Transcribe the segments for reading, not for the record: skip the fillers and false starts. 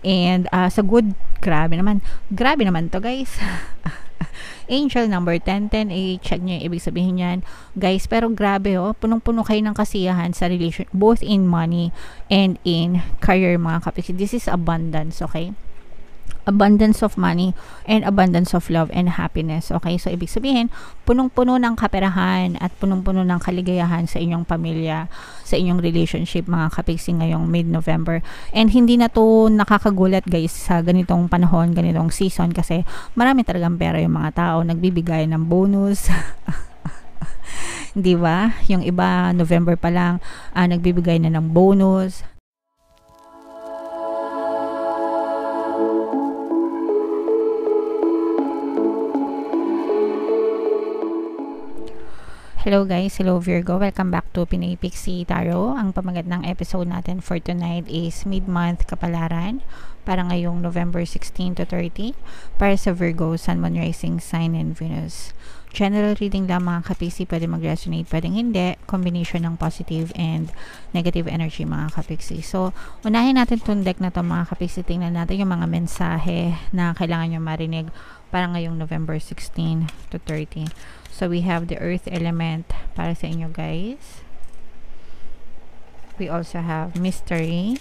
And sa good, grabe naman to guys. Angel number 1010, check nyo yung ibig sabihin yan guys. Pero grabe punong-puno kayo ng kasiyahan sa relation, both in money and in career mga kapiksi. This is abundance, okay? Abundance of money and abundance of love and happiness. Okay, so ibig sabihin, punong-puno ng kaperahan at punong-puno ng kaligayahan sa inyong pamilya, sa inyong relationship mga kapiksi ngayong mid-November. And hindi na to nakakagulat guys sa ganitong panahon, ganitong season, kasi marami talagang pera yung mga tao, nagbibigay ng bonus. Di ba? Yung iba November pa lang nagbibigay na ng bonus. Hello guys, hello Virgo, welcome back to Pinay Pixie Tarot. Ang pamagat ng episode natin for tonight is mid-month kapalaran para ngayong November 16 to 30 para sa Virgo, Sun, Moon, Rising Sign, and Venus. General reading lang mga kapiksi, pwede mag-resonate, pwedeng hindi, combination ng positive and negative energy mga kapiksi. So, unahin natin itong deck na to mga kapiksi, tingnan natin yung mga mensahe na kailangan nyo marinig para ngayong November 16 to 30. So, we have the earth element para sa inyo guys. We also have mystery.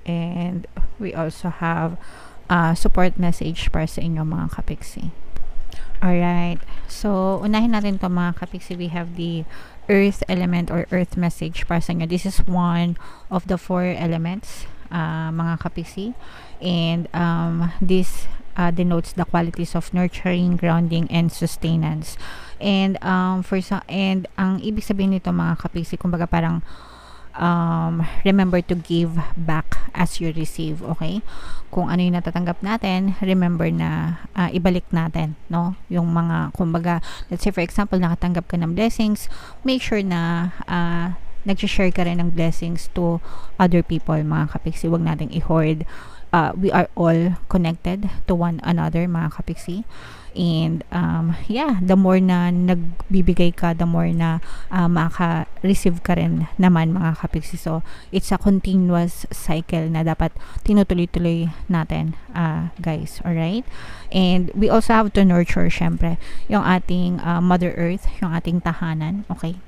And we also have support message para sa inyo mga kapiksi. Alright. So, unahin natin to mga kapiksi. We have the earth element or earth message para sa inyo. This is one of the 4 elements mga kapiksi. And this denotes the qualities of nurturing, grounding, and sustenance. And and ang ibig sabihin nito mga kapiksi, kumbaga parang remember to give back as you receive, okay? Kung ano yung natatanggap natin, remember na ibalik natin, no? Yung mga, kumbaga, let's say for example, nakatanggap ka ng blessings, make sure na nag-share ka rin ng blessings to other people mga kapiksi. Huwag nating i-hoard. We are all connected to one another mga kapiksi, and the more na nagbibigay ka, the more na maka-receive ka rin naman mga kapiksi. So it's a continuous cycle na dapat tinutuloy-tuloy natin guys, alright? And we also have to nurture syempre yung ating Mother Earth, yung ating tahanan, okay?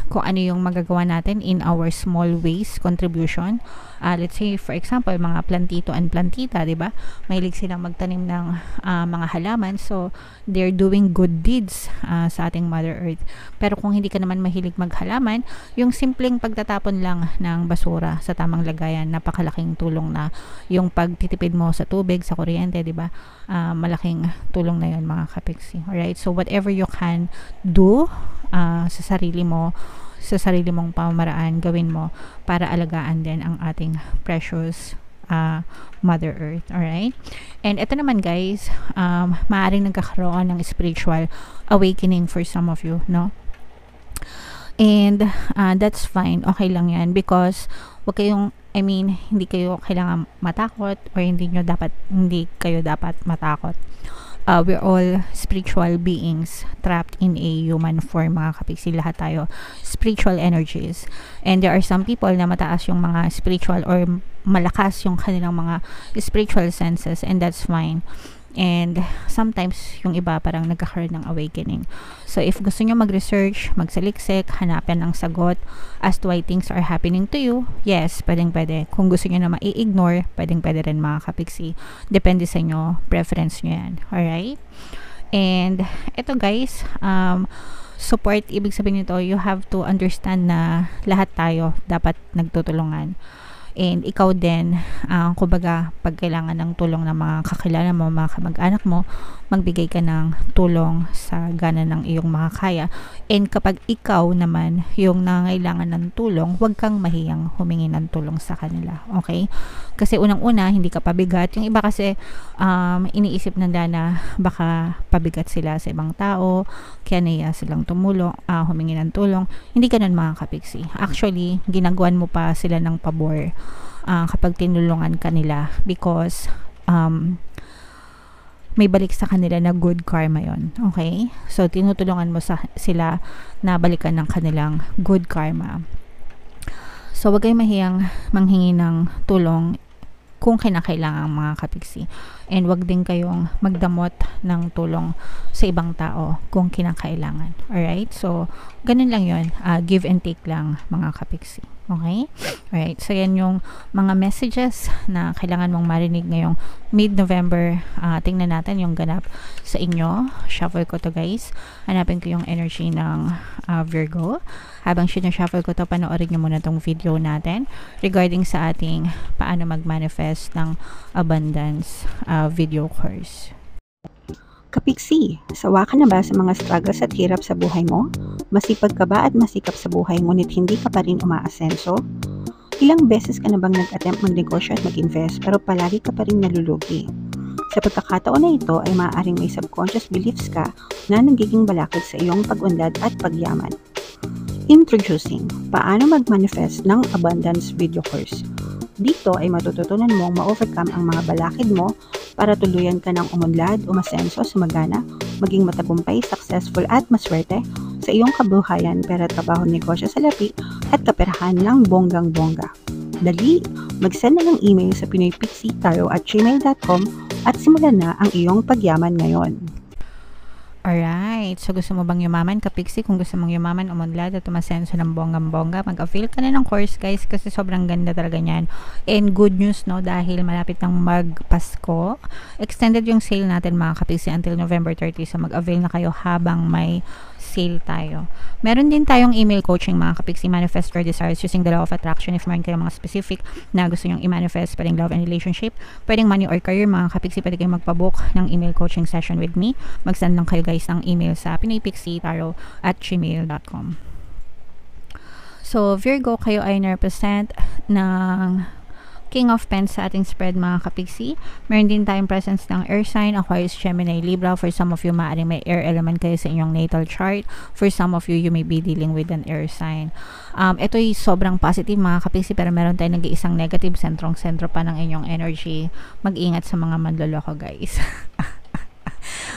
Kung ano yung magagawa natin in our small ways, contribution. Let's say, for example, mga plantito and plantita, di ba? Mahilig silang magtanim ng mga halaman. So, they're doing good deeds sa ating Mother Earth. Pero kung hindi ka naman mahilig maghalaman, yung simpleng pagtatapon lang ng basura sa tamang lagayan, napakalaking tulong na. Yung pagtitipid mo sa tubig, sa kuryente, di ba? Malaking tulong na yun mga kapiksi. Alright? So, whatever you can do sa sarili mo, sa sarili mong pamamaraan, gawin mo para alagaan din ang ating precious Mother Earth. Alright? And ito naman guys, maaaring nagkakaroon ng spiritual awakening for some of you, no? And that's fine, okay lang yan, because wag kayong, hindi kayo kailangan matakot, or hindi kayo dapat matakot. We're all spiritual beings trapped in a human form mga kapiksi. Lahat tayo spiritual energies, and there are some people na mataas yung mga spiritual or malakas yung kanilang mga spiritual senses, and that's fine. And sometimes yung iba parang nagkakaroon ng awakening. So if gusto nyo mag-research, magsaliksik, hanapin ang sagot as to why things are happening to you, yes, pwede. Kung gusto nyo na ma-ignore, pwede rin mga kapiksi. Depende sa inyo, preference nyo yan. Alright? And eto guys, support, ibig sabihin nito, you have to understand na lahat tayo dapat nagtutulungan. And ikaw din, kumbaga, pag kailangan ng tulong ng mga kakilala mo, mga kamag-anak mo, magbigay ka ng tulong sa gana ng iyong makakaya. And kapag ikaw naman yung nangailangan ng tulong, huwag kang mahiyang humingi ng tulong sa kanila. Okay? Kasi unang-una, hindi ka pabigat. Yung iba kasi, iniisip nila na baka pabigat sila sa ibang tao, kaya naiya silang tumulong, humingi ng tulong. Hindi ganun mga kapiksi. Actually, ginagawan mo pa sila ng pabor kapag tinulungan ka nila, because may balik sa kanila na good karma yon. Okay? So, tinutulungan mo sila na balikan ng kanilang good karma. So, wag kayong mahiyang manghingi ng tulong kung kinakailangan mga kapiksi. And wag din kayong magdamot ng tulong sa ibang tao kung kinakailangan. Alright? So, ganun lang yun. Give and take lang mga kapiksi. Okay? Alright. So, yan yung mga messages na kailangan mong marinig ngayong mid-November. Tingnan natin yung ganap sa inyo. Shuffle ko to guys. Hanapin ko yung energy ng Virgo. Habang sinashuffle ko to, panoorin nyo muna tong video natin regarding sa ating paano mag-manifest ng abundance video course. Kapiksi, sawa ka na ba sa mga struggles at hirap sa buhay mo? Masipag ka ba at masikap sa buhay ngunit hindi ka pa rin umaasenso? Ilang beses ka na bang nag-attempt magnegosyo at mag-invest pero palagi ka pa rin nalulugi? Sa pagkakataon na ito ay maaaring may subconscious beliefs ka na nagiging balakid sa iyong pag-unlad at pagyaman. Introducing, paano mag-manifest ng abundance video course. Dito ay matututunan mong ma-overcome ang mga balakid mo para tuluyan ka ng umunlad, umasenso, sumagana, maging matagumpay, successful at maswerte sa iyong kabuhayan, pera, trabaho, negosyo, salapi at kaperahan ng bonggang-bongga. Dali, mag-send na ng email sa pinoypixie@gmail.com at simulan na ang iyong pagyaman ngayon. Alright. So, gusto mo bang yumaman, kapiksi? Kung gusto mong yumaman, umunlad at umasenso ng bonggang-bongga, mag-avail ka na ng course, guys, kasi sobrang ganda talaga niyan. And good news, no, dahil malapit ng magpasko, extended yung sale natin, mga kapiksi, until November 30. So, mag-avail na kayo habang may sale tayo. Meron din tayong email coaching, mga kapiksi, manifest your desires using the law of attraction. If meron kayong mga specific na gusto nyong i-manifest, pwedeng love and relationship, pwedeng money or career, mga kapiksi, pwede kayong magpabook ng email coaching session with me. Mag-send lang kayo guys ng email sa pinoypixie@gmail.com. So, Virgo, kayo ay na-represent ng King of Pens sa ating spread, mga kapiksi. Meron din tayong presence ng air sign, Aquarius, Gemini, Libra. For some of you, maaaring may air element kayo sa inyong natal chart. For some of you, you may be dealing with an air sign. Ito ay sobrang positive, mga kapiksi, pero meron tayong nag-iisang negative, sentrong-sentro pa ng inyong energy. Mag-ingat sa mga manloloko, guys.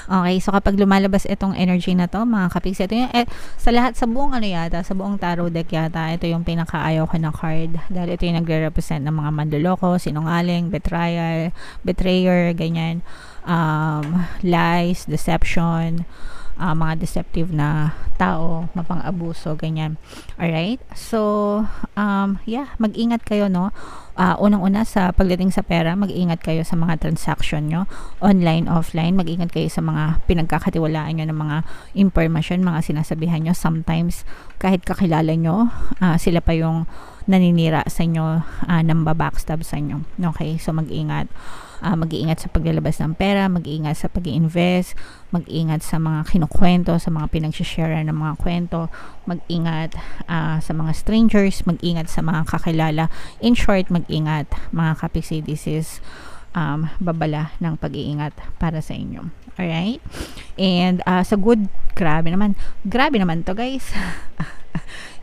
Okay, so kapag lumalabas itong energy na to, mga kapiksi, ito yung, sa lahat, sa buong sa buong tarot deck yata, ito yung pinakaayaw ko na card. Dahil ito yung nagre-represent ng mga manloloko, sinungaling, betrayer, ganyan, lies, deception, mga deceptive na tao, mapang-abuso, ganyan. Alright? So, mag-ingat kayo, no? Unang-una, sa pagdating sa pera, mag-ingat kayo sa mga transaction nyo, online, offline. Mag-ingat kayo sa mga pinagkakatiwalaan nyo ng mga information, mga sinasabihan nyo. Sometimes, kahit kakilala nyo, sila pa yung naninira sa inyo, namba-backstab sa inyo. Okay? So, mag-ingat. Mag-iingat sa paglalabas ng pera, mag-iingat sa pag-i-invest, mag-iingat sa mga kinukwento, sa mga pinag-share ng mga kwento, mag-ingat sa mga strangers, mag-ingat sa mga kakilala. In short, mag-ingat, mga kapiksi. This is babala ng pag-iingat para sa inyo. Alright? And sa good, grabe naman to, guys.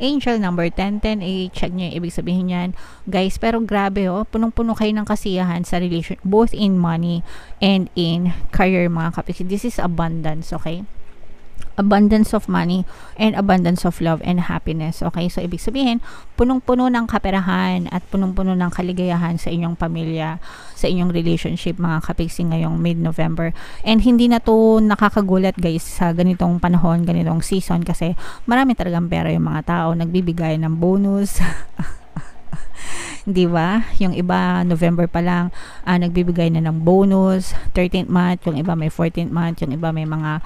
Angel number 1010, check nyo yung ibig sabihin yan, guys. Pero grabe, punong-puno kayo ng kasiyahan sa relation, both in money and in career, mga kapiksi. This is abundance, okay? Abundance of money and abundance of love and happiness. Okay, so ibig sabihin, punong-puno ng kaperahan at punong-puno ng kaligayahan sa inyong pamilya, sa inyong relationship, mga kapiksi, ngayong mid-November. And hindi na to nakakagulat, guys, sa ganitong panahon, ganitong season, kasi marami talagang pera yung mga tao, nagbibigay ng bonus. Di ba? Yung iba, November pa lang, nagbibigay na ng bonus, 13th month, yung iba may 14th month, yung iba may mga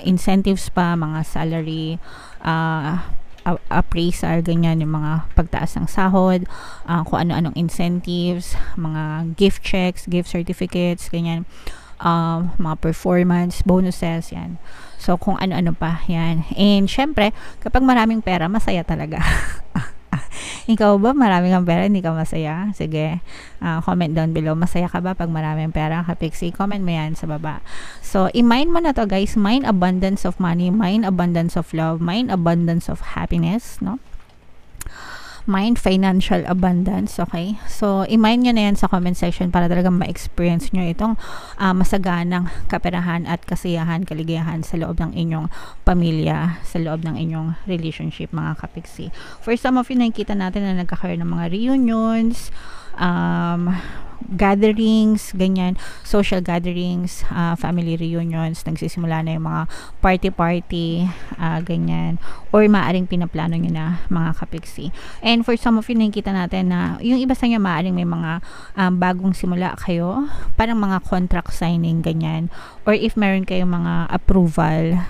incentives pa, mga salary, appraisal, ganyan, yung mga pagtaas ng sahod, kung ano-anong incentives, mga gift checks, gift certificates, ganyan, mga performance, bonuses, yan. So, kung ano-ano pa, yan. And, syempre, kapag maraming pera, masaya talaga. Ikaw ba, maraming kang pera, hindi ka masaya? Sige, comment down below. Masaya ka ba pag maraming pera, kapiksi? Comment mo yan sa baba. So, i-mind mo na to, guys. Mind abundance of money, mind abundance of love, mind abundance of happiness, no? mind financial abundance. Okay, so i-mind nyo na yan sa comment section para talagang ma-experience nyo itong masaganang kaperahan at kasiyahan, kaligayahan sa loob ng inyong pamilya, sa loob ng inyong relationship, mga kapiksi. For some of you, nakikita natin na nagkakaroon ng mga reunions, gatherings, ganyan, social gatherings, family reunions, nagsisimula na yung mga party, ganyan, or maaring pinaplano nyo na, mga kapiksi. And for some of you, nakikita natin na yung iba sa inyo maaring may mga bagong simula kayo, parang mga contract signing, ganyan, or if meron kayong mga approval,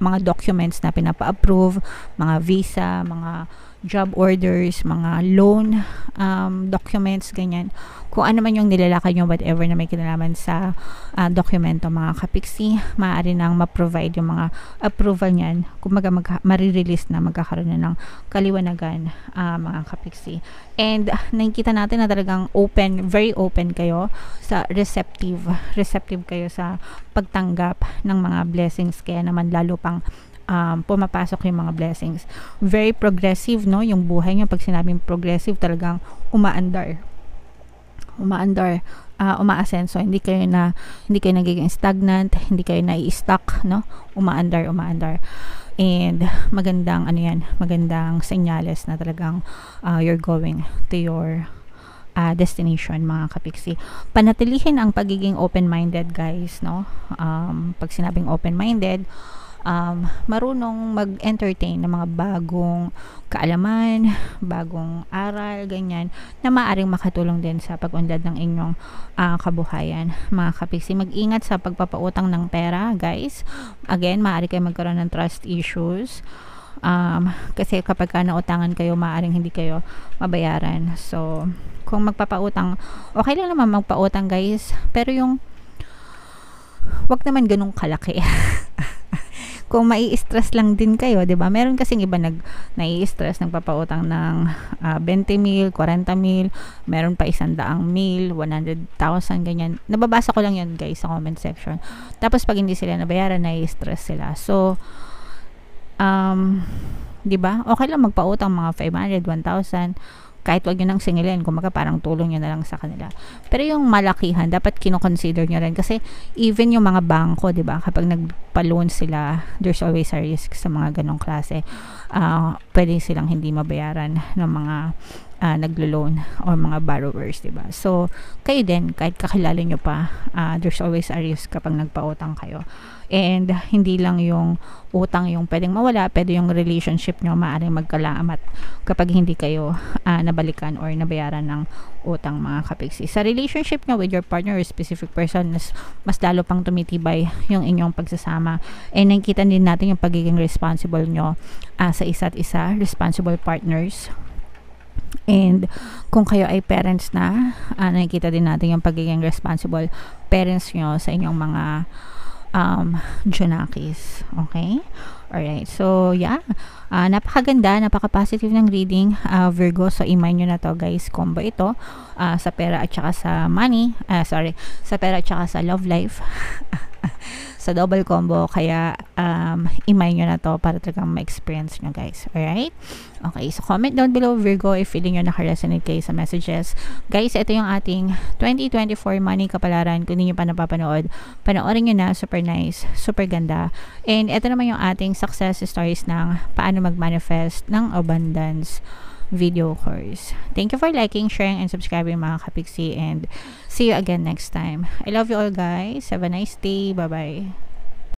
mga documents na pinapa-approve, mga visa, mga job orders, mga loan documents, ganyan. Kung ano man yung nilalakad nyo, whatever na may kinalaman sa dokumento, mga kapiksi, maaari nang ma-provide yung mga approval niyan. Kung marirelease na, magkakaroon na ng kaliwanagan, mga kapiksi. And nakikita natin na talagang open, very open kayo sa receptive kayo sa pagtanggap ng mga blessings, kaya naman lalo pang pumapasok yung mga blessings. Very progressive, no, yung buhay nyo. Pag sinabing progressive, talagang umaasenso. Hindi kayo nagiging stagnant, hindi kayo nai-stuck, no, umaandar. And magandang magandang senyales na talagang you're going to your destination, mga kapiksi. Panatilihin ang pagiging open-minded, guys, no. Pag sinabing open-minded, marunong mag-entertain ng mga bagong kaalaman, bagong aral, ganyan, na maaaring makatulong din sa pag-unlad ng inyong kabuhayan, mga kapiksi. Mag-ingat sa pagpapautang ng pera, guys. Again, maaari kayo magkaroon ng trust issues. Kasi kapag nautangan kayo, maaaring hindi kayo mabayaran. So, kung magpapautang, okay lang naman magpautang, guys, pero yung wag naman ganung kalaki. Kung mai-stress lang din kayo, 'di ba? Meron kasing iba nai-stress, nagpapautang ng 20,000, 40,000, meron pa 100,000, 100,000, ganyan. Nababasa ko lang 'yun, guys, sa comment section. Tapos pag hindi sila nabayaran, nai-stress sila. So, 'di ba? Okay lang magpautang mga 500, 1,000. Kahit wag nyo nang singilin, kumaga parang tulong nyo na lang sa kanila. Pero yung malakihan, dapat kino-consider nyo rin. Kasi even yung mga bangko, diba, kapag nagpa-loan sila, there's always a risk sa mga ganong klase. Pwede silang hindi mabayaran ng mga naglo-loan or mga borrowers, diba? So, kayo din, kahit kakilala nyo pa, there's always a risk kapag nagpa-utang kayo. And hindi lang yung utang yung pwedeng mawala, pwede yung relationship nyo maaaring magkalaamat kapag hindi kayo nabalikan or nabayaran ng utang, mga kapiksi. Sa relationship nyo with your partner or specific person, mas lalo pang tumitibay yung inyong pagsasama. And nakikita din natin yung pagiging responsible nyo sa isa't isa, responsible partners. And kung kayo ay parents na, nakikita din natin yung pagiging responsible parents nyo sa inyong mga Junakis. Okay? Alright. So, yeah. Napakaganda, napaka-positive ng reading, Virgo. So, i-mind nyo na to, guys. Combo ito. Sa pera at saka sa money. Sa pera at saka sa love life. Sa double combo. Kaya, i-mind nyo na to para talagang ma-experience nyo, guys. Alright? Okay. So, comment down below, Virgo, if feeling nyo naka-resonate kayo sa messages. Guys, ito yung ating 2024 money kapalaran. Kung hindi nyo pa napapanood, panoorin nyo na. Super nice. Super ganda. And ito naman yung ating success stories ng paano mag-manifest ng abundance video course. Thank you for liking, sharing, and subscribing, mga kapiksi, and see you again next time. I love you all, guys. Have a nice day. Bye-bye.